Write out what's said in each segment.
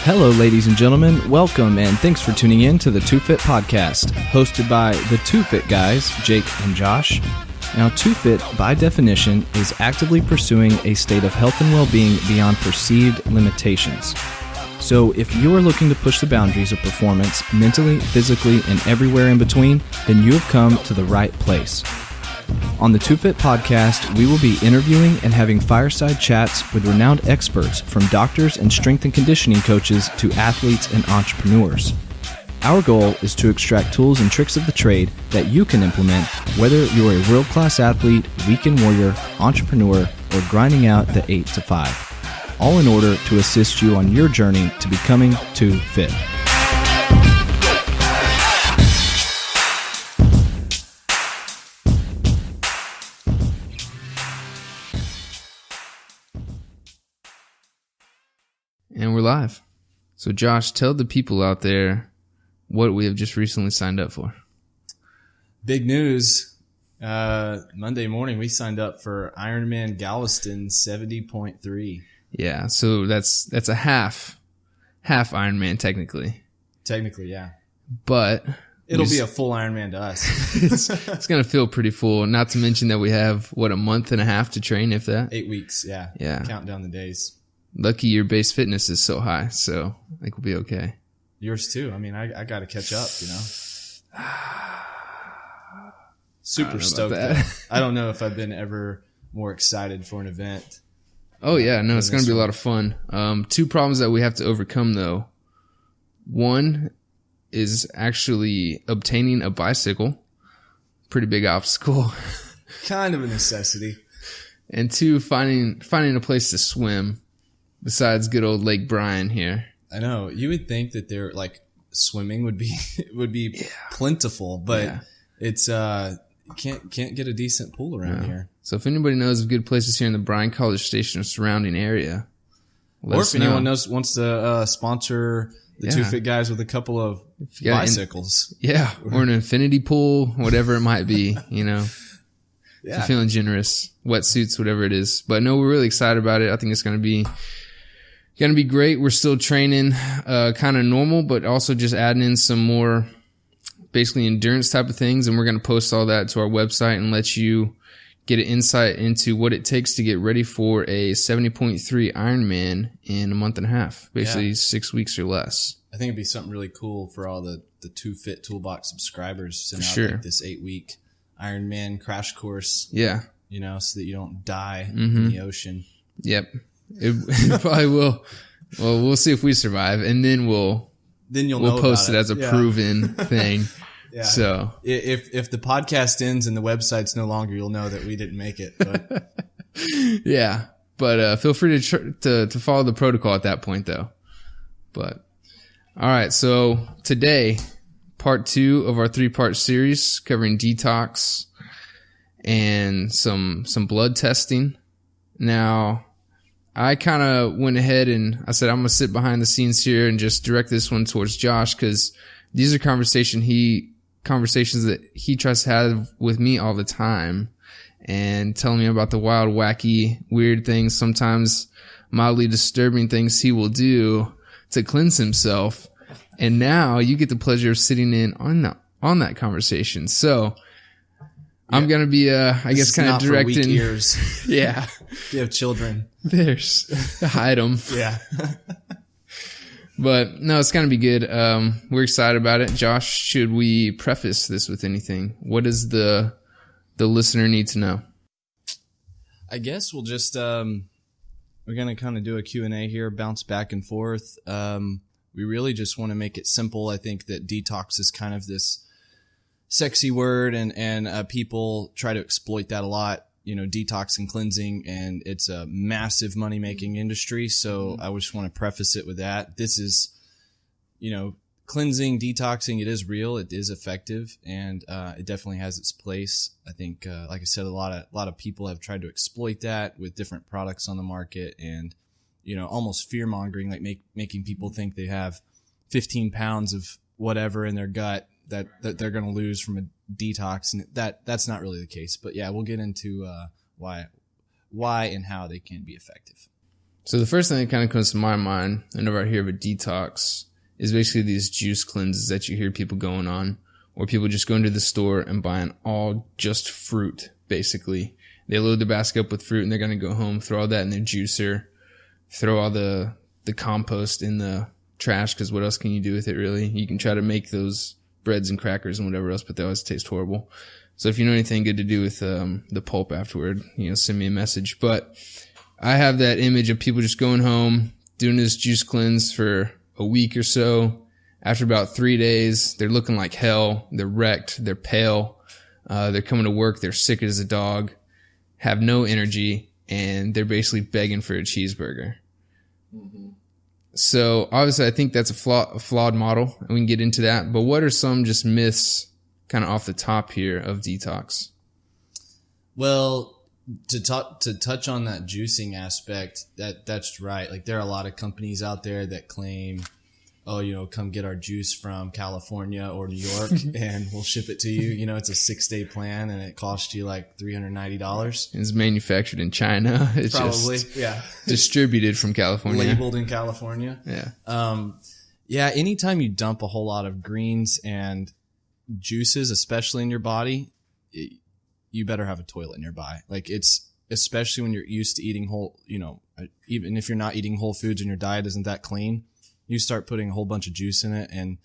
Hello, ladies and gentlemen. Welcome and thanks for tuning in to the Too Fit Podcast, hosted by the Too Fit guys, Jake and Josh. Now, Too Fit, by definition, is actively pursuing a state of health and well-being beyond perceived limitations. So, if you are looking to push the boundaries of performance mentally, physically, and everywhere in between, then you have come to the right place. On the Too Fit Podcast, we will be interviewing and having fireside chats with renowned experts from doctors and strength and conditioning coaches to athletes and entrepreneurs. Our goal is to extract tools and tricks of the trade that you can implement whether you're a world-class athlete, weekend warrior, entrepreneur, or grinding out the 8 to 5, all in order to assist you on your journey to becoming Too Fit. And we're live. So Josh, tell the people out there what we have just recently signed up for. Big news. Monday morning, we signed up for Ironman Galveston 70.3. Yeah, so that's a half Ironman technically. Technically, yeah. But it'll be a full Ironman to us. it's going to feel pretty full. Not to mention that we have, a month and a half to train, if that? 8 weeks, yeah. Yeah. Count down the days. Lucky your base fitness is so high, so I think we'll be okay. Yours too. I mean, I got to catch up, you know. Super stoked. I don't know if I've been ever more excited for an event. Oh yeah, no, it's going to be a lot of fun. Two problems that we have to overcome though. One is actually obtaining a bicycle. Pretty big obstacle. Kind of a necessity. And two, finding a place to swim. Besides good old Lake Bryan here. I know. You would think that they're like swimming would be plentiful, but it's can't get a decent pool around here. So if anybody knows of good places here in the Bryan College Station or surrounding area, let us know. Anyone wants to sponsor the Too Fit guys with a couple of bicycles. Or an infinity pool, whatever it might be, you know. If you're feeling generous, wetsuits, whatever it is. But no, we're really excited about it. I think it's going to be great. We're still training kind of normal, but also just adding in some more basically endurance type of things. And we're going to post all that to our website and let you get an insight into what it takes to get ready for a 70.3 Ironman in a month and a half, basically 6 weeks or less. I think it'd be something really cool for all the Too Fit Toolbox subscribers to sure. Like this 8-week Ironman crash course. Yeah. You know, so that you don't die in the ocean. Yep. It probably will. Well, we'll see if we survive, and then we'll post it as a proven thing. Yeah. So if the podcast ends and the website's no longer, you'll know that we didn't make it. But. Yeah, but feel free to follow the protocol at that point, though. But all right, so today, part 2 of our 3-part series covering detox and some blood testing. Now, I kind of went ahead and I said, I'm going to sit behind the scenes here and just direct this one towards Josh, because these are conversations that he tries to have with me all the time and telling me about the wild, wacky, weird things, sometimes mildly disturbing things he will do to cleanse himself. And now you get the pleasure of sitting in on that conversation. So I'm going to be, I guess, kind of directing. For weak ears. Yeah. If you have children. Hide them. Yeah. But no, it's going to be good. We're excited about it. Josh, should we preface this with anything? What does the listener need to know? I guess we'll just, we're going to kind of do a Q&A here, bounce back and forth. We really just want to make it simple. I think that detox is kind of this sexy word, and people try to exploit that a lot, you know, detox and cleansing, and it's a massive money-making industry. So I just want to preface it with that. This is, you know, cleansing, detoxing, it is real, it is effective, and it definitely has its place. I think, like I said, a lot of people have tried to exploit that with different products on the market, and, you know, almost fear-mongering, like making people think they have 15 pounds of whatever in their gut that they're going to lose from a detox, and that's not really the case. But yeah, we'll get into why and how they can be effective. So the first thing that kind of comes to my mind whenever I hear of a detox is basically these juice cleanses that you hear people going on, or people just going to the store and buying all just fruit, basically. They load the basket up with fruit and they're going to go home, throw all that in their juicer, throw all the compost in the trash, because what else can you do with it, really? You can try to make those breads and crackers and whatever else, but they always taste horrible. So if you know anything good to do with the pulp afterward, send me a message. But I have that image of people just going home, doing this juice cleanse for a week or so. After about 3 days, they're looking like hell. They're wrecked. They're pale. They're coming to work. They're sick as a dog, have no energy, and they're basically begging for a cheeseburger. Mm-hmm. So obviously I think that's a flawed model, and we can get into that. But what are some just myths kind of off the top here of detox? Well, to touch on that juicing aspect, that's right. Like, there are a lot of companies out there that claim, come get our juice from California or New York and we'll ship it to you. It's a 6-day plan and it costs you like $390. It's manufactured in China. It's probably, just yeah. distributed from California. Labeled in California. Yeah. Anytime you dump a whole lot of greens and juices, especially in your body, you better have a toilet nearby. Like, it's, especially when you're used to eating whole, even if you're not eating whole foods and your diet isn't that clean, you start putting a whole bunch of juice in it, and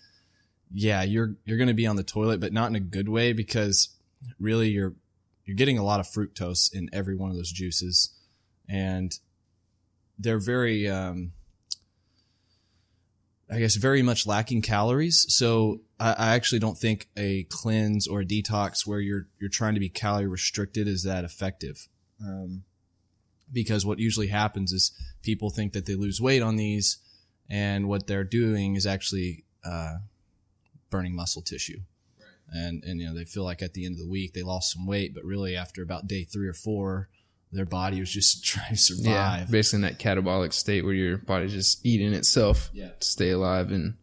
yeah, you're going to be on the toilet, but not in a good way, because really you're getting a lot of fructose in every one of those juices, and they're very, very much lacking calories. So I actually don't think a cleanse or a detox where you're trying to be calorie restricted is that effective. Because what usually happens is people think that they lose weight on these, and what they're doing is actually burning muscle tissue. Right. And they feel like at the end of the week they lost some weight, but really after about day 3 or 4, their body was just trying to survive. Yeah, basically in that catabolic state where your body's just eating itself to stay alive. And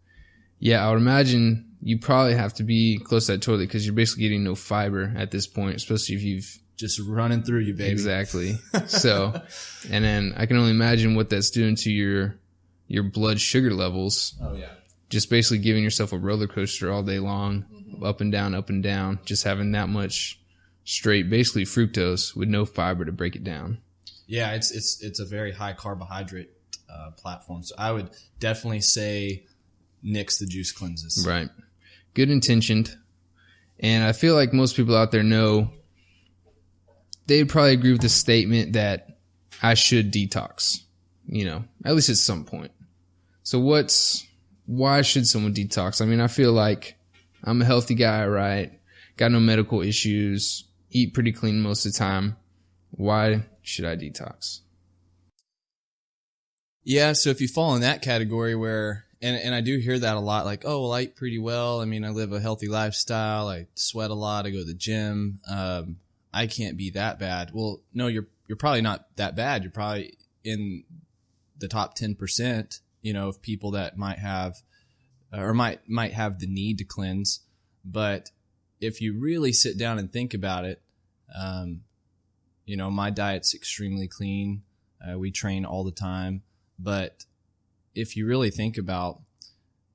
yeah, I would imagine you probably have to be close to that toilet, because you're basically getting no fiber at this point, especially if you've just running through you, baby. Exactly. So, and then I can only imagine what that's doing to your blood sugar levels. Oh yeah. Just basically giving yourself a roller coaster all day long, up and down, just having that much straight, basically fructose with no fiber to break it down. Yeah, it's a very high carbohydrate platform. So I would definitely say nix the juice cleanses. Right. Good intentioned. And I feel like most people out there know, they'd probably agree with the statement that I should detox, at least at some point. So why should someone detox? I mean, I feel like I'm a healthy guy, right? Got no medical issues, eat pretty clean most of the time. Why should I detox? Yeah, so if you fall in that category where, and I do hear that a lot, like, oh, well, I eat pretty well. I mean, I live a healthy lifestyle. I sweat a lot. I go to the gym. I can't be that bad. Well, no, you're probably not that bad. You're probably in the top 10%, of people that might have, or might have the need to cleanse. But if you really sit down and think about it, my diet's extremely clean. We train all the time. But if you really think about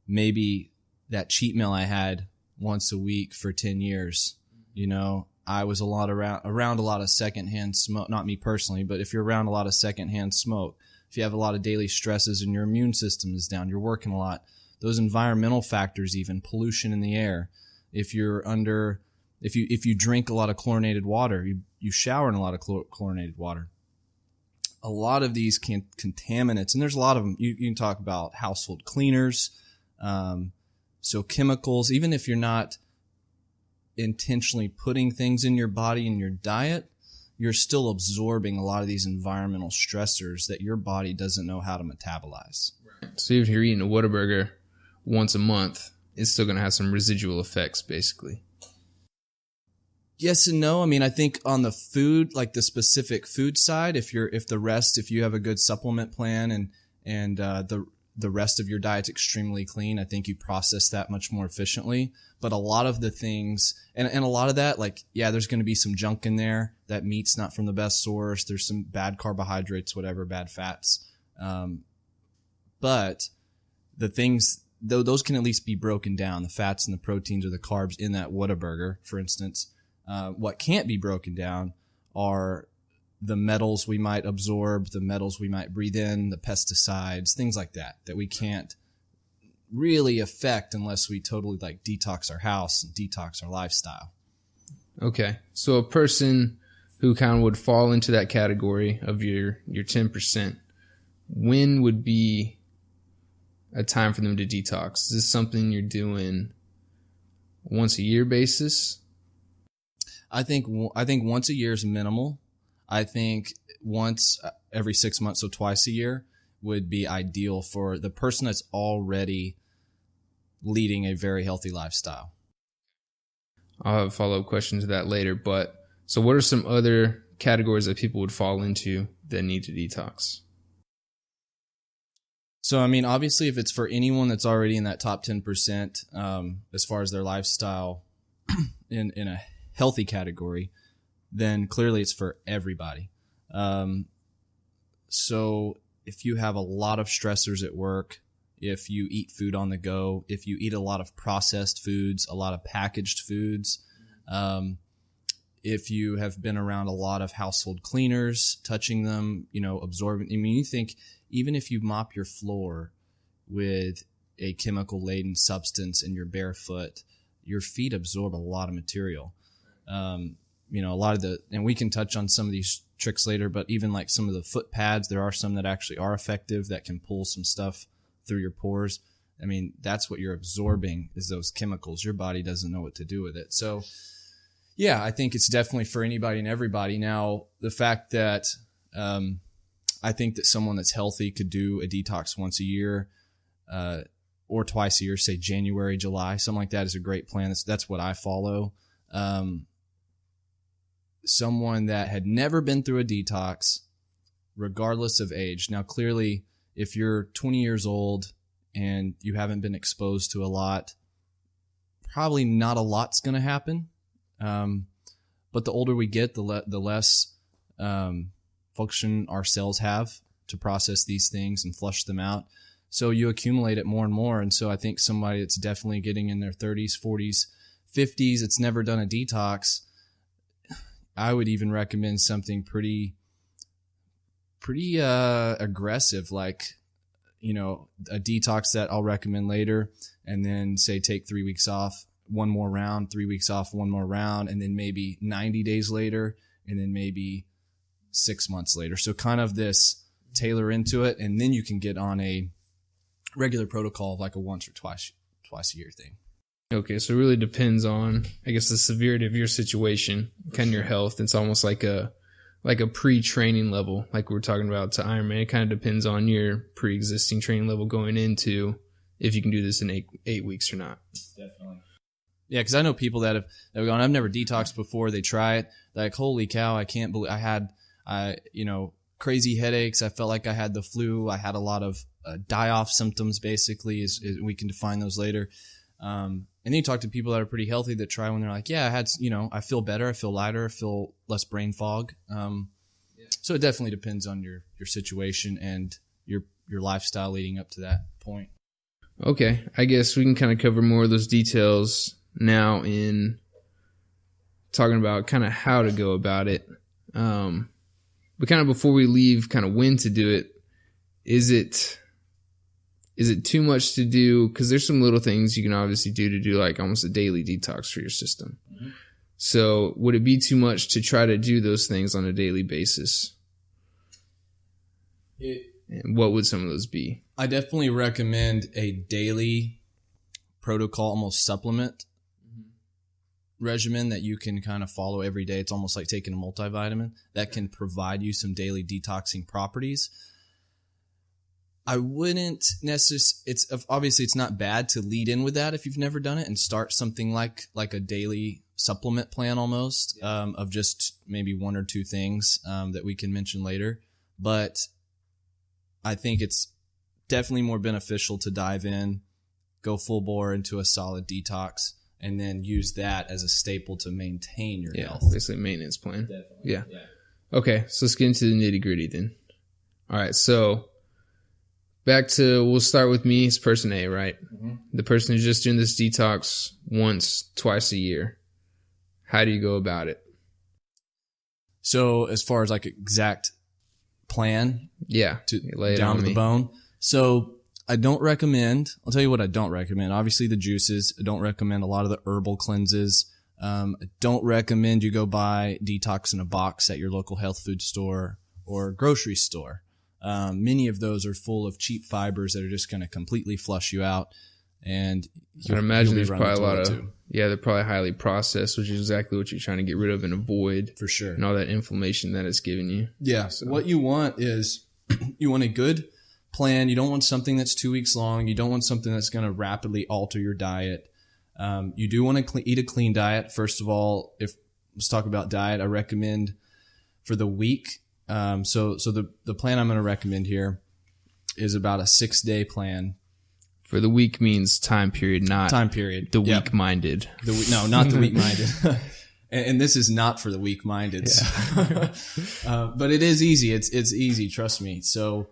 maybe that cheat meal I had once a week for 10 years, I was around a lot of secondhand smoke, not me personally, but if you're around a lot of secondhand smoke, if you have a lot of daily stresses and your immune system is down, you're working a lot, those environmental factors, even pollution in the air, if you drink a lot of chlorinated water, you shower in a lot of chlorinated water, a lot of these contaminants, and there's a lot of them. You can talk about household cleaners, so chemicals, even if you're not intentionally putting things in your body and your diet, you're still absorbing a lot of these environmental stressors that your body doesn't know how to metabolize. Right. So if you're eating a Whataburger once a month, it's still going to have some residual effects, basically. Yes and no. I mean, I think on the food, like the specific food side, if you have a good supplement plan and the rest of your diet's extremely clean, I think you process that much more efficiently. But a lot of the things, and a lot of that, like, yeah, there's going to be some junk in there. That meat's not from the best source. There's some bad carbohydrates, whatever, bad fats. But the things, though, those can at least be broken down, the fats and the proteins or the carbs in that Whataburger, for instance. What can't be broken down are the metals we might absorb, the metals we might breathe in, the pesticides, things like that we can't really affect unless we totally like detox our house and detox our lifestyle. Okay. So a person who kind of would fall into that category of your 10%, when would be a time for them to detox? Is this something you're doing once a year basis? I think once a year is minimal. I think once every 6 months, so twice a year, would be ideal for the person that's already leading a very healthy lifestyle. I'll have a follow-up question to that later, but so what are some other categories that people would fall into that need to detox? So, I mean, obviously, if it's for anyone that's already in that top 10%, as far as their lifestyle in a healthy category, then clearly it's for everybody. So if you have a lot of stressors at work, if you eat food on the go, if you eat a lot of processed foods, a lot of packaged foods, if you have been around a lot of household cleaners, touching them, absorbing, I mean, you think even if you mop your floor with a chemical laden substance and you're barefoot, your feet absorb a lot of material. A lot of and we can touch on some of these tricks later, but even like some of the foot pads, there are some that actually are effective that can pull some stuff through your pores. I mean, that's what you're absorbing is those chemicals. Your body doesn't know what to do with it. So yeah, I think it's definitely for anybody and everybody. Now, the fact that, I think that someone that's healthy could do a detox once a year, or twice a year, say January, July, something like that is a great plan. That's what I follow. Someone that had never been through a detox, regardless of age. Now, clearly, if you're 20 years old and you haven't been exposed to a lot, probably not a lot's going to happen. But the older we get, the less function our cells have to process these things and flush them out. So you accumulate it more and more. And so I think somebody that's definitely getting in their 30s, 40s, 50s, it's never done a detox, I would even recommend something pretty aggressive, like, a detox that I'll recommend later, and then say take 3 weeks off, one more round, 3 weeks off, one more round, and then maybe 90 days later, and then maybe 6 months later. So kind of this tailor into it, and then you can get on a regular protocol of like a once or twice a year thing. Okay, so it really depends on, I guess, the severity of your situation, kind of your health. It's almost like a pre-training level, like we were talking about to Ironman. It kind of depends on your pre-existing training level going into if you can do this in 8 weeks or not. Definitely. Yeah, because I know people that have gone, I've never detoxed before. They try it. They're like, holy cow, I can't believe I had crazy headaches. I felt like I had the flu. I had a lot of die-off symptoms, basically, is we can define those later. And then you talk to people that are pretty healthy that try when they're like, yeah, I feel better. I feel lighter. I feel less brain fog. So it definitely depends on your situation and your lifestyle leading up to that point. Okay. I guess we can kind of cover more of those details now in talking about kind of how to go about it. But kind of before we leave kind of when to do it, is it too much to do? Because there's some little things you can obviously do to do like almost a daily detox for your system. Mm-hmm. So would it be too much to try to do those things on a daily basis? And what would some of those be? I definitely recommend a daily protocol, almost supplement regimen that you can kind of follow every day. It's almost like taking a multivitamin that can provide you some daily detoxing properties. I wouldn't necessarily, obviously it's not bad to lead in with that if you've never done it and start something like a daily supplement plan almost, of just maybe one or two things, that we can mention later. But I think it's definitely more beneficial to dive in, go full bore into a solid detox, and then use that as a staple to maintain your health. Basically maintenance plan. Definitely. Yeah. Okay, so let's get into the nitty gritty then. All right, so back to, we'll start with me as person A, right? Mm-hmm. The person who's just doing this detox twice a year. How do you go about it? So as far as like exact plan, Yeah. to Lay it down on to the me. bone. So I don't recommend, I'll tell you what I don't recommend. Obviously the juices. I don't recommend a lot of the herbal cleanses. I don't recommend you go buy Detox in a box at your local health food store or grocery store. Many of those are full of cheap fibers that are just going to completely flush you out. And I'd imagine there's you'll be probably a running lot the of, toilet too. yeah, they're probably highly processed, which is exactly what you're trying to get rid of and avoid. For sure. And all that inflammation that it's giving you. Yeah. So. What you want is you want a good plan. You don't want something that's 2 weeks long. You don't want something that's going to rapidly alter your diet. You do want to eat a clean diet. First of all, let's talk about diet. I recommend for the week. So the plan I'm going to recommend here is about a 6-day plan. For the week means time period, not Time period. the Yep. weak-minded. No, not the weak-minded. And this is not for the weak-minded. Yeah. But it is easy. It's easy. Trust me. So,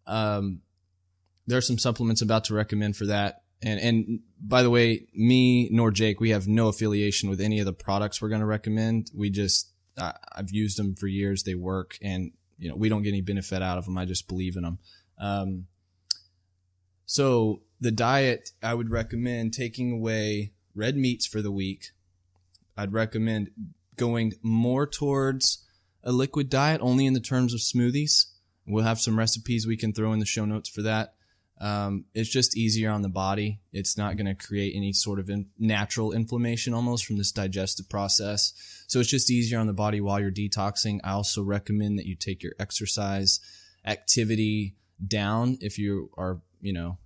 there are some supplements I'm about to recommend for that. And by the way, me nor Jake, we have no affiliation with any of the products we're going to recommend. We just, I've used them for years. They work, and we don't get any benefit out of them. I just believe in them. So the diet, I would recommend taking away red meats for the week. I'd recommend going more towards a liquid diet, only in the terms of smoothies. We'll have some recipes we can throw in the show notes for that. It's just easier on the body. It's not going to create any sort of natural inflammation almost from this digestive process. So it's just easier on the body while you're detoxing. I also recommend that you take your exercise activity down if you are,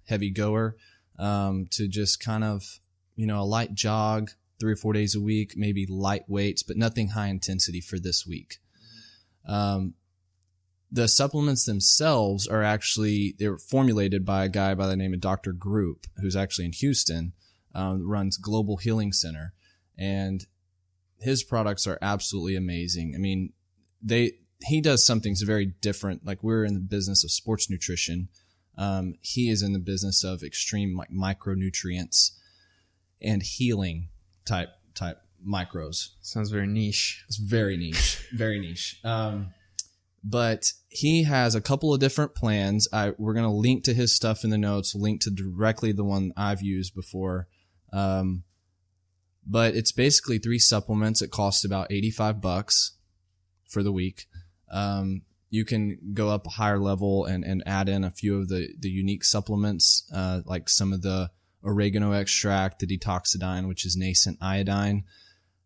heavy goer, to just kind of, a light jog 3 or 4 days a week, maybe light weights, but nothing high intensity for this week. The supplements themselves are they're formulated by a guy by the name of Dr. Group, who's actually in Houston, runs Global Healing Center. And his products are absolutely amazing. I mean, he does something very different. Like, we're in the business of sports nutrition. He is in the business of extreme micronutrients and healing type micros. Sounds very niche. It's very niche, very niche. But he has a couple of different plans. We're going to link to his stuff in the notes, link to directly the one I've used before. But it's basically 3 supplements. It costs about $85 for the week. You can go up a higher level and add in a few of the unique supplements, like some of the oregano extract, the detoxidine, which is nascent iodine.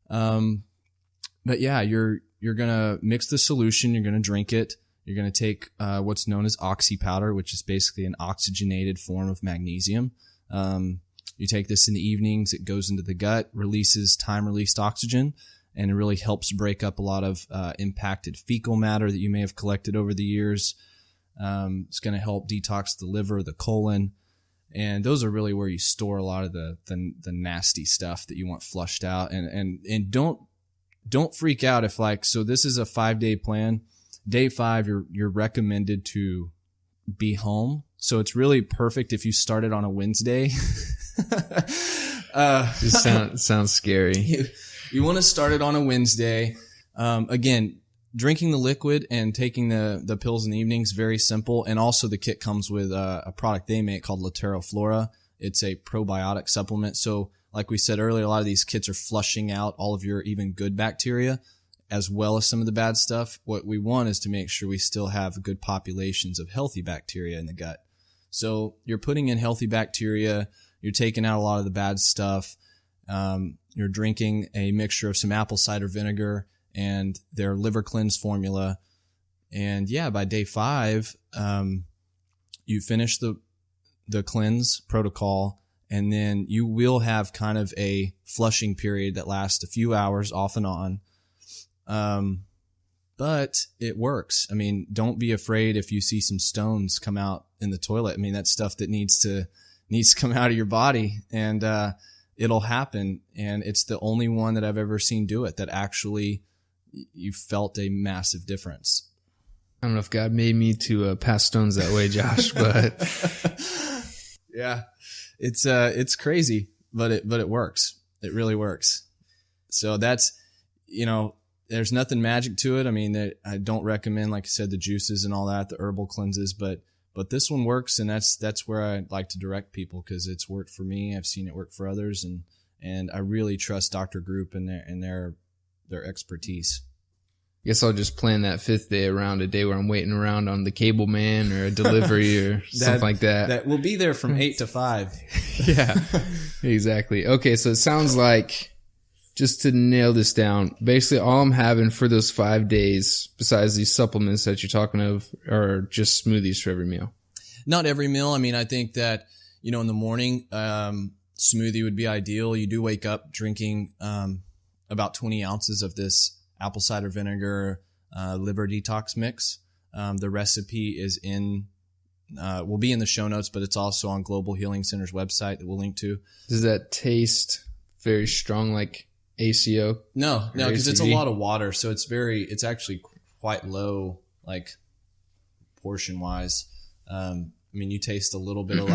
But yeah, you're going to mix the solution. You're going to drink it. You're going to take what's known as oxy powder, which is basically an oxygenated form of magnesium. You take this in the evenings. It goes into the gut, releases time-released oxygen, and it really helps break up a lot of impacted fecal matter that you may have collected over the years. It's going to help detox the liver, the colon, and those are really where you store a lot of the nasty stuff that you want flushed out. And don't freak out if, so this is a 5-day plan. Day 5, you're recommended to be home. So it's really perfect if you started on a Wednesday. Just sounds scary. You want to start it on a Wednesday. Again, drinking the liquid and taking the pills in the evenings, very simple. And also the kit comes with a product they make called Lateroflora. It's a probiotic supplement. So like we said earlier, a lot of these kits are flushing out all of your even good bacteria as well as some of the bad stuff. What we want is to make sure we still have good populations of healthy bacteria in the gut. So you're putting in healthy bacteria. You're taking out a lot of the bad stuff. You're drinking a mixture of some apple cider vinegar and their liver cleanse formula. And yeah, by day 5, you finish the cleanse protocol, and then you will have kind of a flushing period that lasts a few hours off and on. But it works. I mean, don't be afraid if you see some stones come out in the toilet. I mean, that's stuff that needs to come out of your body, and it'll happen. And it's the only one that I've ever seen do it that actually you felt a massive difference. I don't know if God made me to pass stones that way, Josh, but yeah, it's crazy, but it works. It really works. So that's, there's nothing magic to it. I mean, I don't recommend, like I said, the juices and all that, the herbal cleanses, but this one works, and that's where I like to direct people because it's worked for me. I've seen it work for others, and I really trust Dr. Group and their expertise. Guess I'll just plan that 5th day around a day where I'm waiting around on the cable man or a delivery or something like that. That will be there from 8 to 5. Yeah, exactly. Okay, so it sounds like, just to nail this down, basically all I'm having for those 5 days, besides these supplements that you're talking of, are just smoothies for every meal. Not every meal. I mean, I think that, in the morning, smoothie would be ideal. You do wake up drinking about 20 ounces of this apple cider vinegar liver detox mix. The recipe is will be in the show notes, but it's also on Global Healing Center's website that we'll link to. Does that taste very strong like ACO? No, because it's a lot of water, so it's actually quite low, like portion wise. I mean, you taste a little bit of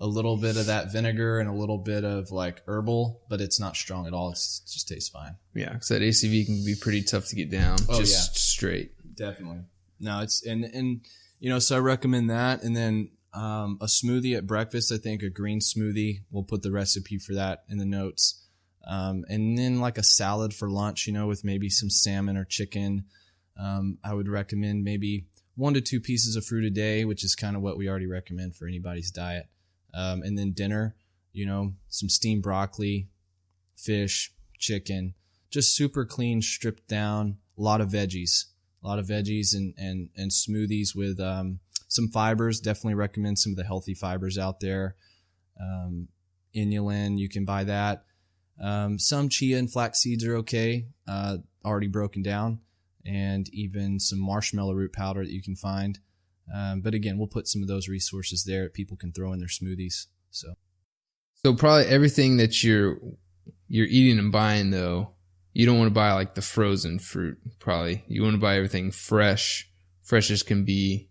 a little bit of that vinegar and a little bit of like herbal, but it's not strong at all. It just tastes fine. Yeah, because that ACV can be pretty tough to get down. Oh, just straight. Definitely. No, it's and so I recommend that, and then a smoothie at breakfast. I think a green smoothie. We'll put the recipe for that in the notes. And then like a salad for lunch, with maybe some salmon or chicken. I would recommend maybe 1 to 2 pieces of fruit a day, which is kind of what we already recommend for anybody's diet. And then dinner, some steamed broccoli, fish, chicken, just super clean, stripped down, a lot of veggies and smoothies with some fibers. Definitely recommend some of the healthy fibers out there. Inulin, you can buy that. Some chia and flax seeds are okay, already broken down, and even some marshmallow root powder that you can find. But again, we'll put some of those resources there that people can throw in their smoothies. So probably everything that you're eating and buying, though, you don't want to buy like the frozen fruit. Probably you want to buy everything fresh as can be.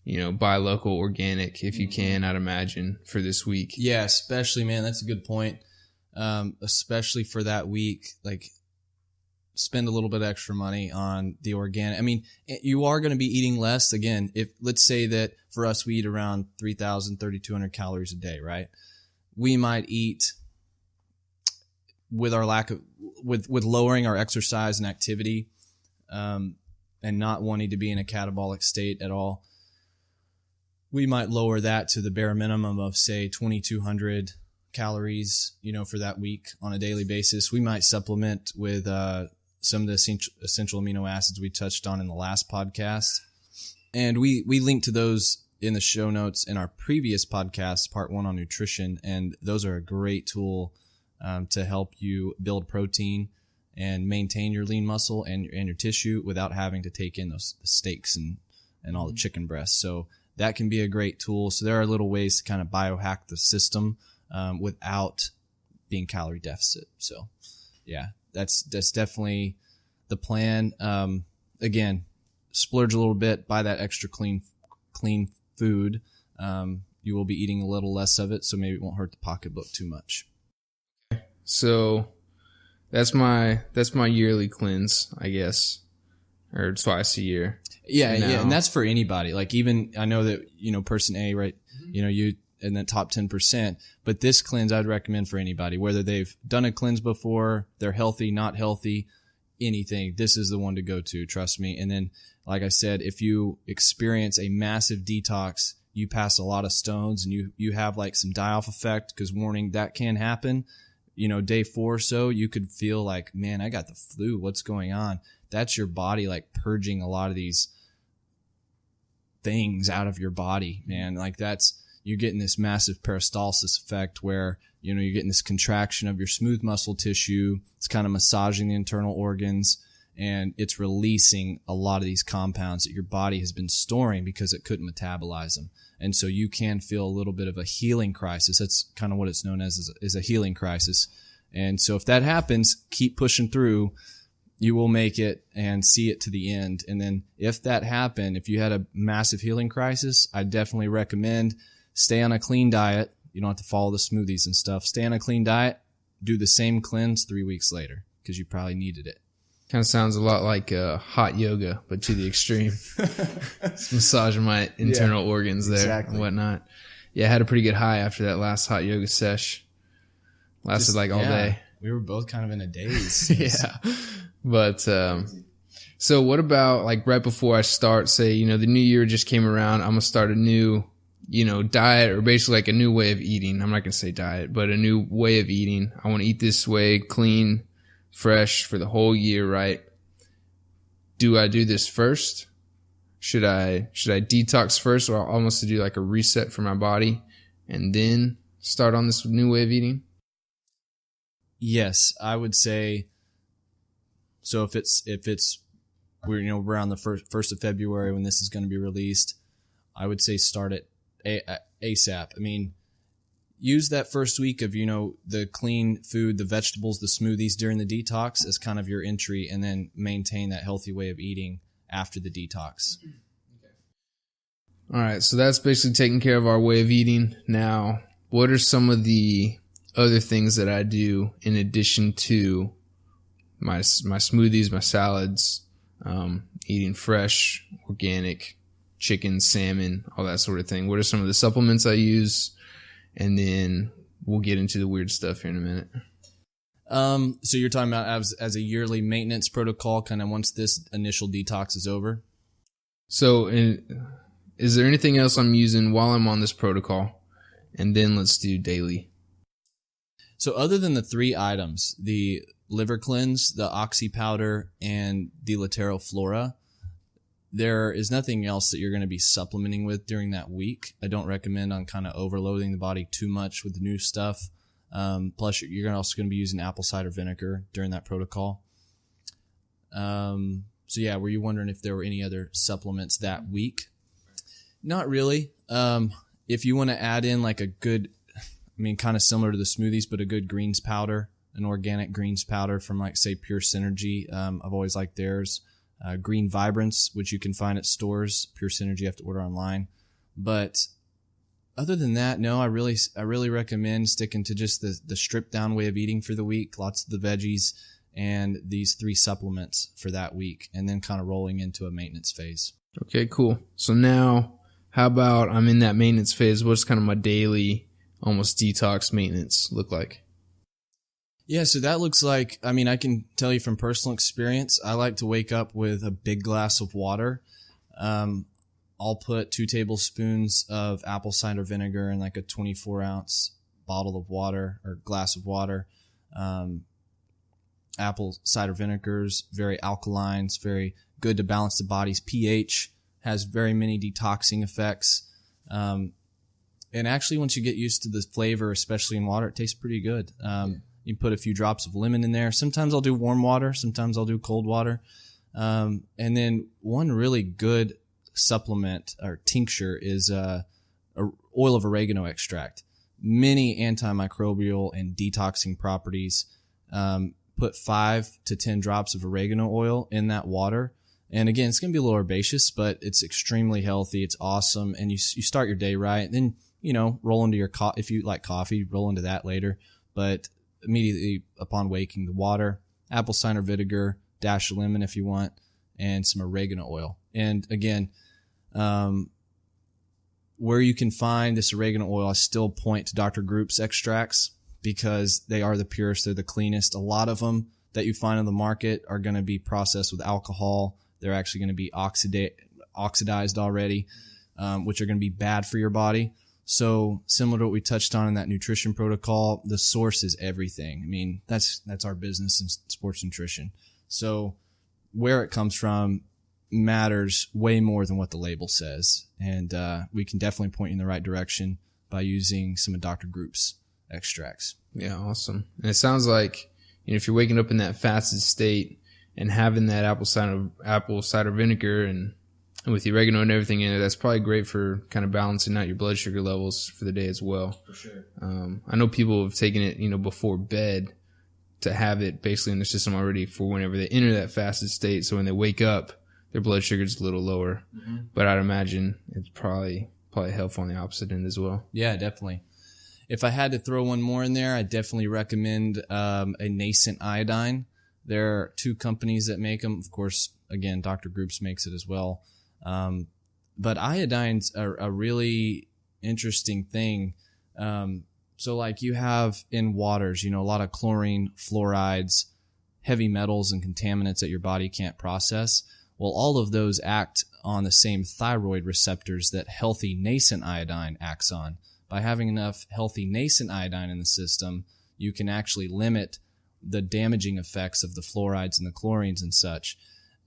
Buy local, organic if you can. I'd imagine for this week. Yeah, especially, man, that's a good point. Especially for that week, like spend a little bit extra money on the organic. I mean, you are going to be eating less. Again, if let's say that for us, we eat around 3,200 calories a day, right? We might eat with our with lowering our exercise and activity, and not wanting to be in a catabolic state at all. We might lower that to the bare minimum of say 2,200 calories, for that week on a daily basis. We might supplement with some of the essential amino acids we touched on in the last podcast. And we link to those in the show notes in our previous podcast, part 1 on nutrition. And those are a great tool to help you build protein and maintain your lean muscle and your tissue without having to take in the steaks and all the chicken breasts. So that can be a great tool. So there are little ways to kind of biohack the system without being calorie deficit. So yeah, that's definitely the plan. Again, splurge a little bit, buy that extra clean food. You will be eating a little less of it, so maybe it won't hurt the pocketbook too much. So that's my yearly cleanse, I guess, or twice a year. Yeah, and that's for anybody. Like even I know that person A, right? You in that top 10%, but this cleanse I'd recommend for anybody, whether they've done a cleanse before, they're healthy, not healthy, anything. This is the one to go to, trust me. And then, like I said, if you experience a massive detox, you pass a lot of stones and you have like some die-off effect, because warning, that can happen. Day 4 or so, you could feel like, man, I got the flu. What's going on? That's your body like purging a lot of these things out of your body, man. Like you're getting this massive peristalsis effect where, you're getting this contraction of your smooth muscle tissue. It's kind of massaging the internal organs, and it's releasing a lot of these compounds that your body has been storing because it couldn't metabolize them. And so you can feel a little bit of a healing crisis. That's kind of what it's known as, is a healing crisis. And so if that happens, keep pushing through. you will make it and see it to the end. And then if that happened, if you had a massive healing crisis, I definitely recommend stay on a clean diet. You don't have to follow the smoothies and stuff. Stay on a clean diet, do the same cleanse 3 weeks later because you probably needed it. Kind of sounds a lot like hot yoga, but to the extreme. It's massaging my internal organs there and whatnot. Yeah, I had a pretty good high after that last hot yoga sesh. Lasted all day. We were both kind of in a daze. Yeah. But, so what about like right before I start, say, the new year just came around, I'm going to start a new, diet or basically like a new way of eating. I'm not going to say diet, but a new way of eating. I want to eat this way, clean, fresh for the whole year, right? Do I do this first? Should I detox first or almost to do like a reset for my body and then start on this new way of eating? Yes, I would say. So if we're around the first of February when this is going to be released, I would say start it ASAP. I mean, use that first week of the clean food, the vegetables, the smoothies during the detox as kind of your entry, and then maintain that healthy way of eating after the detox. All right, so that's basically taking care of our way of eating. Now, what are some of the other things that I do in addition to my smoothies, my salads, eating fresh, organic, chicken, salmon, all that sort of thing? What are some of the supplements I use? And then we'll get into the weird stuff here in a minute. So you're talking about as a yearly maintenance protocol, kind of once this initial detox is over? So is there anything else I'm using while I'm on this protocol? And then let's do daily. So other than the 3 items, the liver cleanse, the oxy powder, and the lateroflora, there is nothing else that you're going to be supplementing with during that week. I don't recommend on kind of overloading the body too much with the new stuff. Plus, you're also going to be using apple cider vinegar during that protocol. So yeah, were you wondering if there were any other supplements that week? Not really. If you want to add in like a good, kind of similar to the smoothies, but a good greens powder, an organic greens powder from like say Pure Synergy. I've always liked theirs. Green Vibrance, which you can find at stores. Pure Synergy, you have to order online. But other than that, no, I really recommend sticking to just the stripped down way of eating for the week. Lots of the veggies and these 3 supplements for that week, and then kind of rolling into a maintenance phase. Okay, cool. So now, how about I'm in that maintenance phase? What's kind of my daily, almost detox maintenance look like? Yeah, so that looks like, I can tell you from personal experience, I like to wake up with a big glass of water. I'll put 2 tablespoons of apple cider vinegar in like a 24-ounce bottle of water or glass of water. Apple cider vinegar's very alkaline. It's very good to balance the body's pH, has very many detoxing effects. And actually, once you get used to the flavor, especially in water, it tastes pretty good. You put a few drops of lemon in there. Sometimes I'll do warm water. Sometimes I'll do cold water. And then one really good supplement or tincture is oil of oregano extract. Many antimicrobial and detoxing properties. Put 5 to 10 drops of oregano oil in that water. And again, it's going to be a little herbaceous, but it's extremely healthy. It's awesome. And you start your day right. Then, roll into your if you like coffee, roll into that later. But immediately upon waking, the water, apple cider vinegar, dash of lemon if you want, and some oregano oil. And again, where you can find this oregano oil, I still point to Dr. Group's extracts because they are the purest, they're the cleanest. A lot of them that you find on the market are going to be processed with alcohol. They're actually going to be oxidized already, which are going to be bad for your body. So similar to what we touched on in that nutrition protocol, the source is everything. That's our business in sports nutrition. So where it comes from matters way more than what the label says. And we can definitely point you in the right direction by using some of Dr. Group's extracts. Yeah, awesome. And it sounds like, if you're waking up in that fasted state and having that apple cider vinegar and with the oregano and everything in it, that's probably great for kind of balancing out your blood sugar levels for the day as well. For sure. I know people have taken it, before bed to have it basically in their system already for whenever they enter that fasted state. So when they wake up, their blood sugar is a little lower. Mm-hmm. But I'd imagine it's probably helpful on the opposite end as well. Yeah, definitely. If I had to throw one more in there, I'd definitely recommend a nascent iodine. There are 2 companies that make them. Of course, again, Dr. Groups makes it as well. But iodine's a really interesting thing. So like you have in waters, a lot of chlorine, fluorides, heavy metals and contaminants that your body can't process. Well, all of those act on the same thyroid receptors that healthy nascent iodine acts on. By having enough healthy nascent iodine in the system, you can actually limit the damaging effects of the fluorides and the chlorines and such.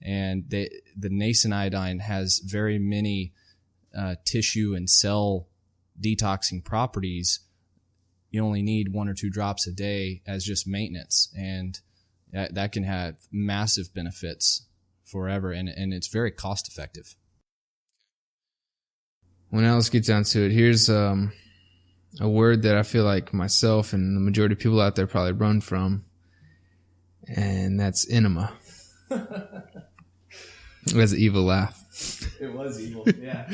And the nascent iodine has very many tissue and cell detoxing properties. You only need 1 or 2 drops a day as just maintenance, and that can have massive benefits forever, and it's very cost effective. Well, now let's get down to it. Here's a word that I feel like myself and the majority of people out there probably run from, and that's enema. It was an evil laugh. It was evil, yeah.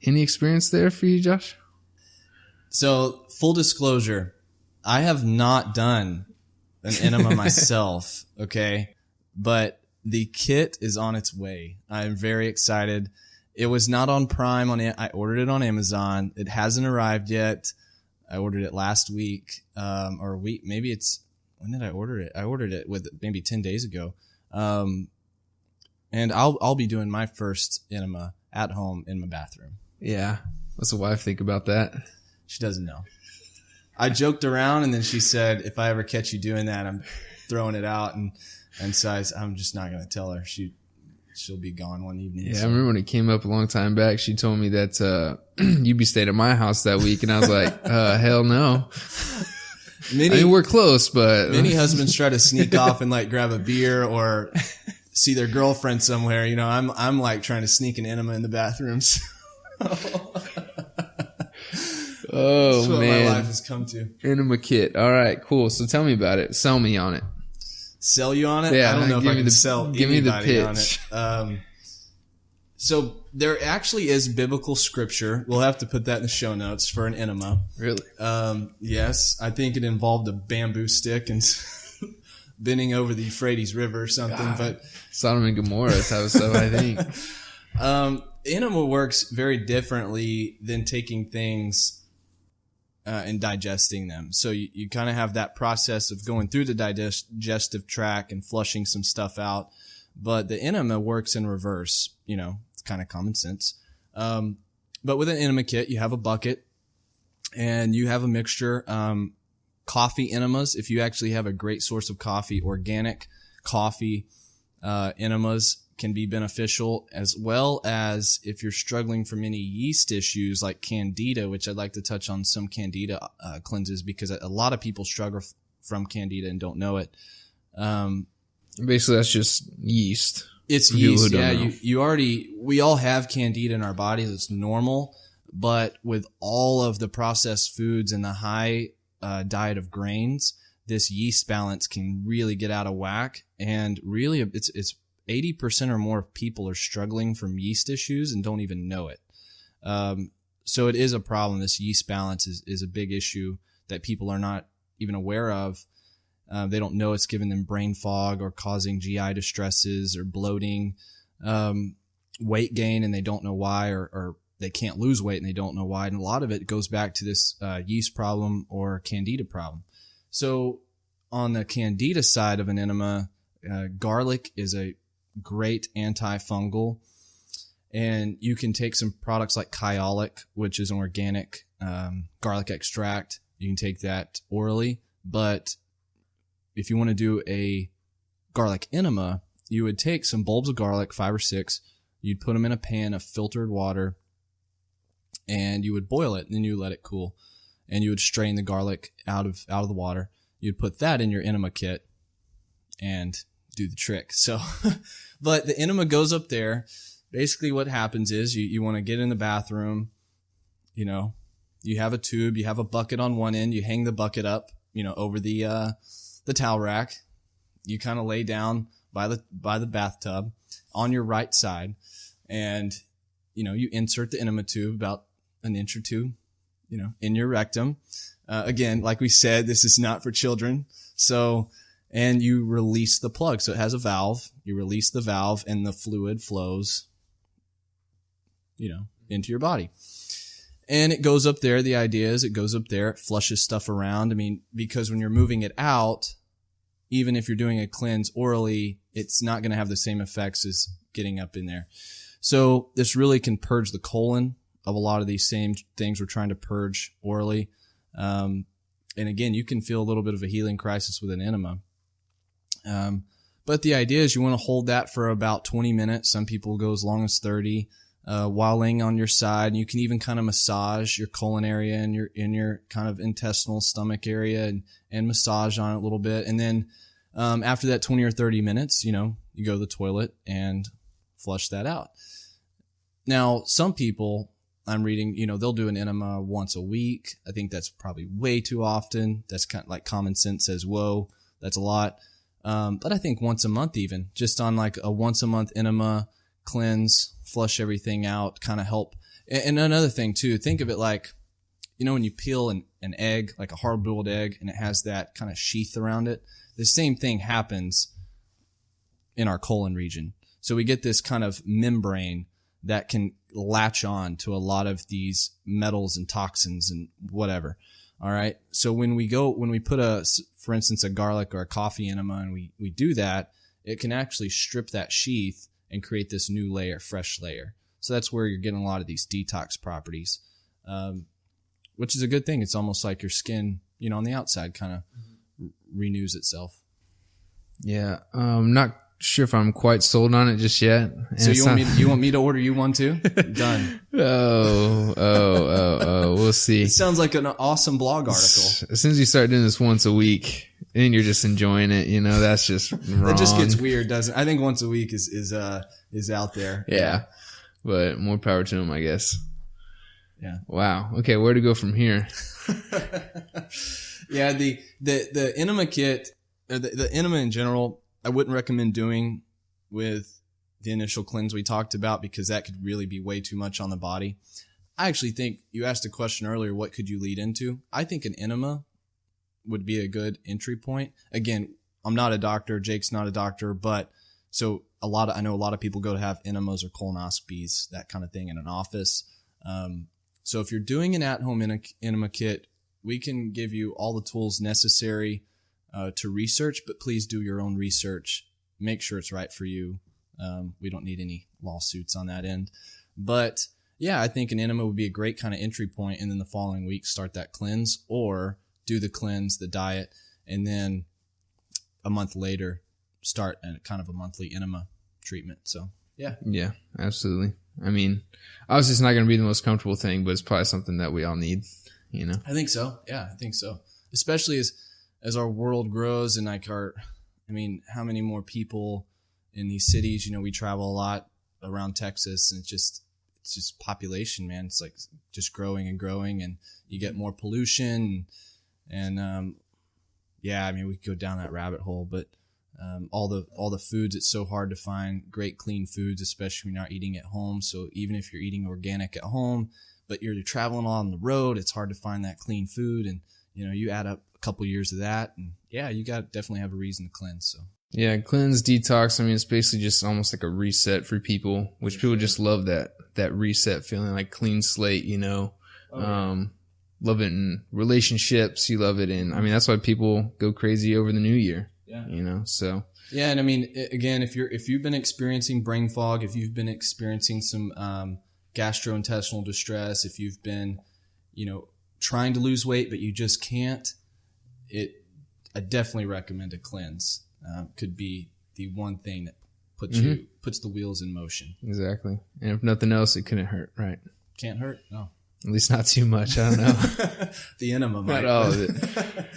Any experience there for you, Josh? So, full disclosure, I have not done an enema myself, okay? But the kit is on its way. I'm very excited. It was not on Prime. I ordered it on Amazon. It hasn't arrived yet. I ordered it last week, or a week. Maybe it's, when did I order it? I ordered it maybe 10 days ago. And I'll be doing my first enema at home in my bathroom. Yeah. What's the wife think about that? She doesn't know. I joked around, and then she said, if I ever catch you doing that, I'm throwing it out. And so I'm just not going to tell her. She'll be gone one evening. Yeah, so. I remember when it came up a long time back, she told me that you'd be staying at my house that week. And I was like, hell no. We're close, but... Many husbands try to sneak off and like grab a beer or see their girlfriend somewhere. I'm like trying to sneak an enema in the bathrooms. Oh, that's what man. my life has come to. Enema kit. All right, cool. So tell me about it. Sell me on it. Sell you on it? Yeah, I don't know if I can sell anybody on it. So there actually is biblical scripture. We'll have to put that in the show notes for an enema. Really? Yes. I think it involved a bamboo stick and bending over the Euphrates River or something. God. But Sodom and Gomorrah type of stuff, I think. Enema works very differently than taking things and digesting them. So you kind of have that process of going through the digestive tract and flushing some stuff out. But the enema works in reverse. It's kind of common sense. But with an enema kit, you have a bucket and you have a mixture. Coffee enemas, if you actually have a great source of coffee, organic coffee enemas can be beneficial, as well as if you're struggling from any yeast issues like candida, which I'd like to touch on some candida cleanses, because a lot of people struggle from candida and don't know it. Basically, that's just yeast. It's yeast, yeah. We all have candida in our bodies. It's normal, but with all of the processed foods and the high diet of grains, this yeast balance can really get out of whack. And really, it's 80% or more of people are struggling from yeast issues and don't even know it. So it is a problem. This yeast balance is a big issue that people are not even aware of. They don't know it's giving them brain fog or causing GI distresses or bloating, weight gain, and they don't know why, or they can't lose weight and they don't know why. And a lot of it goes back to this yeast problem or candida problem. So on the candida side of an enema, garlic is a great antifungal, and you can take some products like Kyolic, which is an organic garlic extract. You can take that orally, but if you want to do a garlic enema, you would take some bulbs of garlic, 5 or 6, you'd put them in a pan of filtered water, and you would boil it, and then you let it cool, and you would strain the garlic out of the water. You'd put that in your enema kit and do the trick. So, but the enema goes up there. Basically what happens is you want to get in the bathroom, you have a tube, you have a bucket on one end, you hang the bucket up, over the towel rack. You kind of lay down by the bathtub on your right side, and you insert the enema tube about an inch or two, in your rectum. Again, like we said, this is not for children. So, and you release the plug. So it has a valve. You release the valve, and the fluid flows, into your body. And it goes up there. The idea is it goes up there. It flushes stuff around. I mean, because when you're moving it out, even if you're doing a cleanse orally, it's not going to have the same effects as getting up in there. So this really can purge the colon of a lot of these same things we're trying to purge orally. And again, you can feel a little bit of a healing crisis with an enema. But the idea is you want to hold that for about 20 minutes. Some people go as long as 30. While laying on your side. You can even kind of massage your colon area and your kind of intestinal stomach area and massage on it a little bit. And then, after that 20 or 30 minutes, you go to the toilet and flush that out. Now, some people I'm reading, they'll do an enema once a week. I think that's probably way too often. That's kind of like common sense says, whoa, that's a lot. But I think once a month, even just on like a once a month enema cleanse, flush everything out, kind of help. And another thing too, think of it like, when you peel an egg, like a hard-boiled egg, and it has that kind of sheath around it, the same thing happens in our colon region. So we get this kind of membrane that can latch on to a lot of these metals and toxins and whatever. All right. So when we put for instance, a garlic or a coffee enema, and we do that, it can actually strip that sheath and create this new layer, fresh layer. So that's where you're getting a lot of these detox properties, which is a good thing. It's almost like your skin, on the outside kind of renews itself. Yeah. Not sure if I'm quite sold on it just yet. And so you want me to order you one too? Done. We'll see. It sounds like an awesome blog article. As soon as you start doing this once a week and you're just enjoying it, that's just wrong. It just gets weird, doesn't it? I think once a week is out there. Yeah. But more power to him, I guess. Yeah. Wow. Okay. Where to go from here? Yeah. The enema kit, or the enema in general, I wouldn't recommend doing with the initial cleanse we talked about, because that could really be way too much on the body. I actually think you asked a question earlier, what could you lead into? I think an enema would be a good entry point. Again, I'm not a doctor. Jake's not a doctor, but so I know a lot of people go to have enemas or colonoscopies, that kind of thing in an office. So if you're doing an at-home enema kit, we can give you all the tools necessary to research, but please do your own research. Make sure it's right for you. We don't need any lawsuits on that end. But yeah, I think an enema would be a great kind of entry point, and then the following week start that cleanse, or do the cleanse, the diet, and then a month later start kind of a monthly enema treatment. So yeah. Yeah, absolutely. I mean, obviously it's not going to be the most comfortable thing, but it's probably something that we all need, I think so. Yeah, I think so. Especially as our world grows, and like how many more people in these cities, we travel a lot around Texas, and it's just population, man. It's like just growing and growing, and you get more pollution and we could go down that rabbit hole, but all the foods, it's so hard to find great clean foods, especially when you're not eating at home. So even if you're eating organic at home, but you're traveling on the road, it's hard to find that clean food. And, you add up a couple years of that, and yeah, you definitely have a reason to cleanse. So yeah, cleanse, detox. I mean, it's basically just almost like a reset for people, which people just love that reset feeling, like clean slate, love it in relationships. You love it in, that's why people go crazy over the new year. Yeah. So. Yeah. And again, if you've been experiencing brain fog, if you've been experiencing some, gastrointestinal distress, if you've been, trying to lose weight, but you just can't, I definitely recommend a cleanse. Could be the one thing that puts the wheels in motion. Exactly. And if nothing else, it couldn't hurt, right? Can't hurt. No. At least not too much. I don't know. The enema might. Not all of it.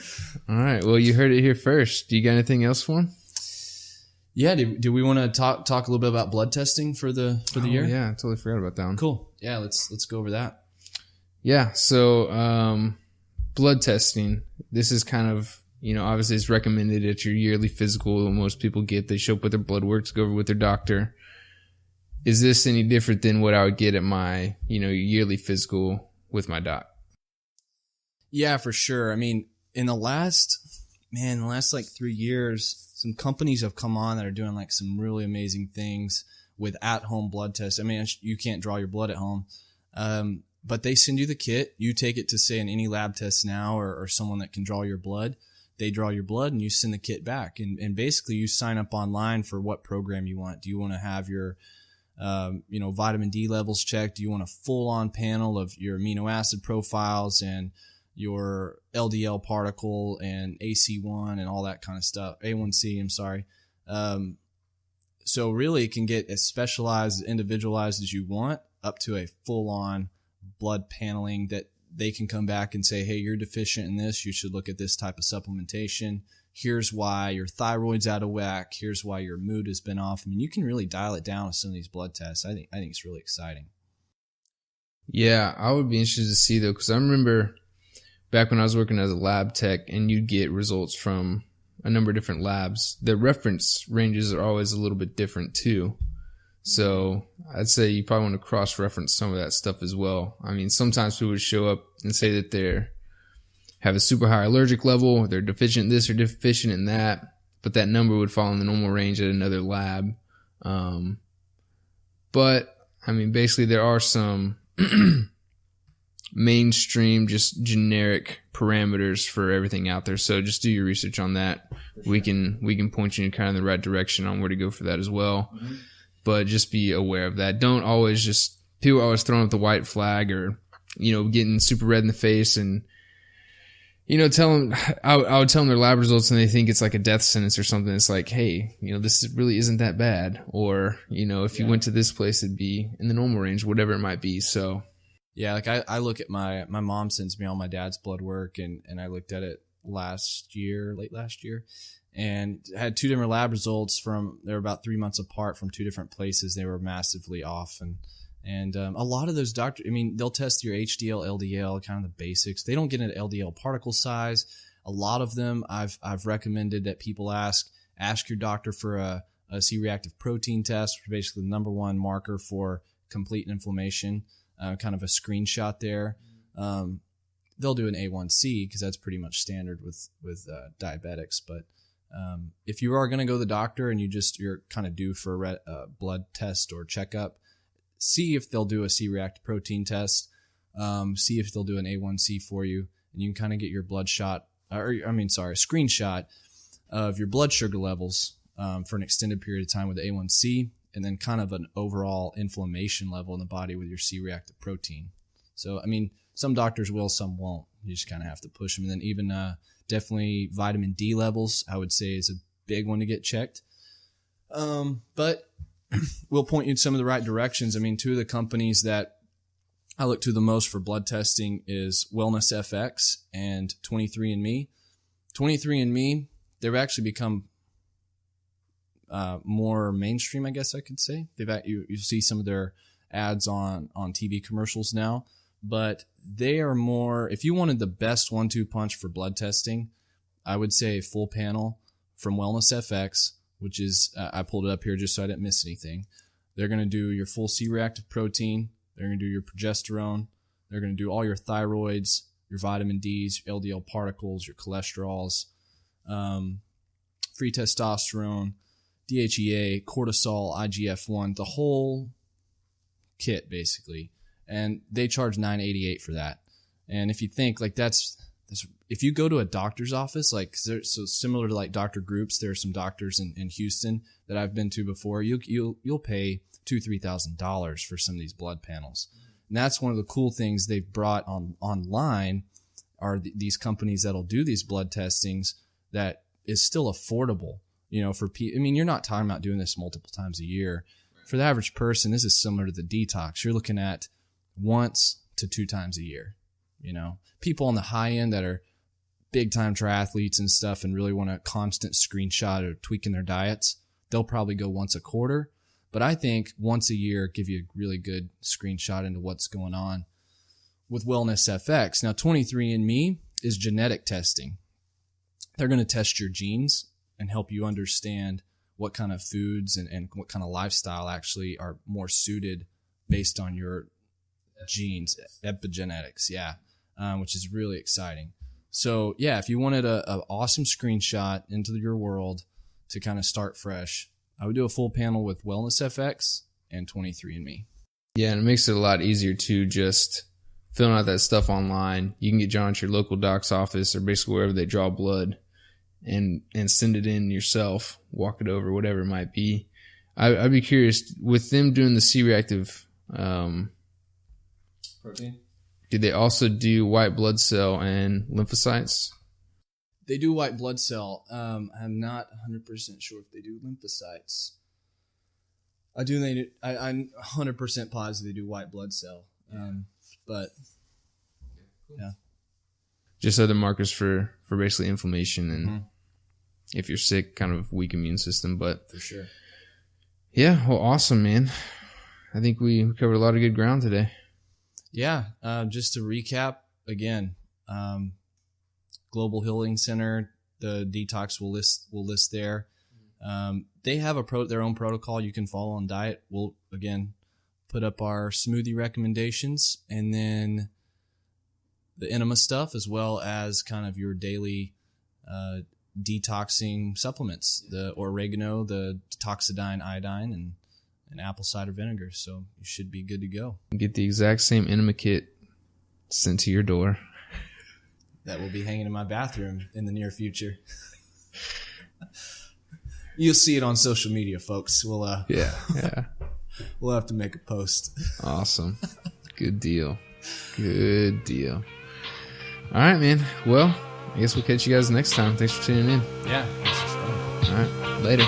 All right. Well, you heard it here first. Do you got anything else for him? Yeah. Do we want to talk a little bit about blood testing for the year? Yeah, I totally forgot about that one. Cool. Yeah. Let's go over that. Yeah. So, blood testing, this is kind of, obviously it's recommended at your yearly physical. Most people get, they show up with their blood work to go over with their doctor. Is this any different than what I would get at my, yearly physical with my doc? Yeah, for sure. I mean, in the last like 3 years, some companies have come on that are doing like some really amazing things with at-home blood tests. I mean, you can't draw your blood at home. But they send you the kit. You take it to, say, an Any Lab Test Now or someone that can draw your blood. They draw your blood and you send the kit back. And basically you sign up online for what program you want. Do you want to have your, vitamin D levels checked? Do you want a full-on panel of your amino acid profiles and your LDL particle and AC1 and all that kind of stuff? A1C, I'm sorry. So really it can get as specialized, individualized as you want, up to a full-on blood paneling that they can come back and say, hey, you're deficient in this. You should look at this type of supplementation. Here's why your thyroid's out of whack. Here's why your mood has been off. I mean, you can really dial it down with some of these blood tests. I think it's really exciting. Yeah, I would be interested to see, though, because I remember back when I was working as a lab tech and you'd get results from a number of different labs, the reference ranges are always a little bit different, too. So I'd say you probably want to cross-reference some of that stuff as well. I mean, sometimes people would show up and say that they have a super high allergic level, they're deficient in this or deficient in that, but that number would fall in the normal range at another lab. But, I mean, basically there are some mainstream, just generic parameters for everything out there. So just do your research on that. We can point you in kind of the right direction on where to go for that as well. Mm-hmm. But just be aware of that. Don't always people are always throwing up the white flag or, getting super red in the face and, I would tell them their lab results and they think it's like a death sentence or something. It's like, hey, this really isn't that bad. Or, if you went to this place, it'd be in the normal range, whatever it might be. So. Yeah, like I look at my mom sends me all my dad's blood work and I looked at it late last year, and had two different lab results they were about 3 months apart from two different places. They were massively off. And a lot of those doctors, I mean, they'll test your HDL, LDL, kind of the basics. They don't get an LDL particle size. A lot of them I've recommended that people ask your doctor for a C-reactive protein test, which is basically the number one marker for complete inflammation. Kind of a screenshot there. They'll do an A1C because that's pretty much standard with diabetics. But if you are going to go to the doctor and you're kind of due for a blood test or checkup, see if they'll do a C-reactive protein test. See if they'll do an A1C for you, and you can kind of get your screenshot of your blood sugar levels for an extended period of time with the A1C. And then kind of an overall inflammation level in the body with your C-reactive protein. So, I mean, some doctors will, some won't. You just kind of have to push them. And then even definitely vitamin D levels, I would say, is a big one to get checked. But we'll point you in some of the right directions. I mean, two of the companies that I look to the most for blood testing is Wellness FX and 23andMe. 23andMe, they've actually become more mainstream, I guess I could say. You see some of their ads on TV commercials now, but they are more, if you wanted the best 1-2 punch for blood testing, I would say a full panel from Wellness FX, which is, I pulled it up here just so I didn't miss anything. They're going to do your full C-reactive protein. They're going to do your progesterone. They're going to do all your thyroids, your vitamin Ds, your LDL particles, your cholesterols, free testosterone, DHEA, cortisol, IGF-1, the whole kit basically. And they charge $988 for that. And if you think like that's if you go to a doctor's office, like so similar to like doctor groups, there are some doctors in Houston that I've been to before. You'll pay $2,000-$3,000 for some of these blood panels. And that's one of the cool things they've brought online are these companies that'll do these blood testings that is still affordable. For people, I mean, you're not talking about doing this multiple times a year. For the average person, this is similar to the Detox. You're looking at 1 to 2 times a year. People on the high end that are big time triathletes and stuff and really want a constant screenshot or tweaking their diets, they'll probably go once a quarter. But I think once a year, give you a really good screenshot into what's going on with Wellness FX. Now, 23andMe, is genetic testing. They're going to test your genes and help you understand what kind of foods and what kind of lifestyle actually are more suited based on your genes, epigenetics, which is really exciting. So, if you wanted an awesome screenshot into your world to kind of start fresh, I would do a full panel with Wellness FX and 23andMe. Yeah, and it makes it a lot easier to just filling out that stuff online. You can get John at your local doc's office or basically wherever they draw blood and send it in yourself, walk it over, whatever it might be. I'd be curious, with them doing the C-reactive protein, did they also do white blood cell and lymphocytes? They do white blood cell. I'm not 100% sure if they do lymphocytes. I'm 100% positive they do white blood cell. But yeah, just other markers for basically inflammation and if you're sick, kind of weak immune system. But for sure. Yeah, well, awesome, man. I think we covered a lot of good ground today. Yeah, just to recap again, Global Healing Center, the Detox will list there. They have their own protocol you can follow on diet. We'll again put up our smoothie recommendations and then the Enemas stuff, as well as kind of your daily detoxing supplements, the oregano, the detoxidine iodine, and apple cider vinegar. So you should be good to go. Get the exact same enema kit sent to your door. That will be hanging in my bathroom in the near future. You'll see it on social media, folks. We'll we'll have to make a post. Awesome. Good deal. Good deal. All right, man. Well, I guess we'll catch you guys next time. Thanks for tuning in. Yeah, this was fun. All right, later.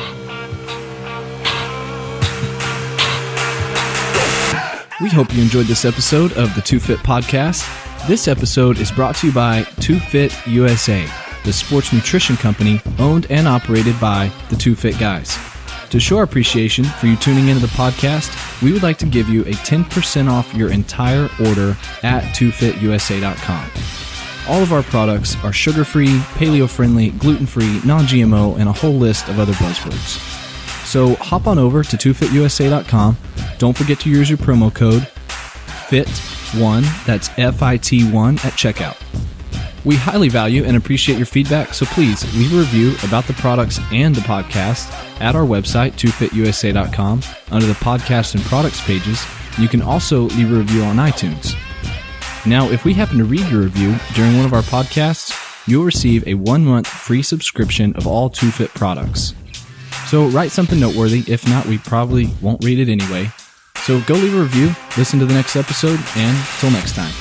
We hope you enjoyed this episode of the 2Fit Podcast. This episode is brought to you by 2Fit USA, the sports nutrition company owned and operated by the 2Fit guys. To show our appreciation for you tuning into the podcast, we would like to give you a 10% off your entire order at 2fitusa.com. All of our products are sugar-free, paleo-friendly, gluten-free, non-GMO, and a whole list of other buzzwords. So hop on over to 2fitusa.com. Don't forget to use your promo code FIT1, that's FIT1 at checkout. We highly value and appreciate your feedback, so please leave a review about the products and the podcast at our website, 2fitusa.com, under the podcast and products pages. You can also leave a review on iTunes. Now, if we happen to read your review during one of our podcasts, you'll receive a 1-month free subscription of all 2Fit products. So write something noteworthy. If not, we probably won't read it anyway. So go leave a review, listen to the next episode, and till next time.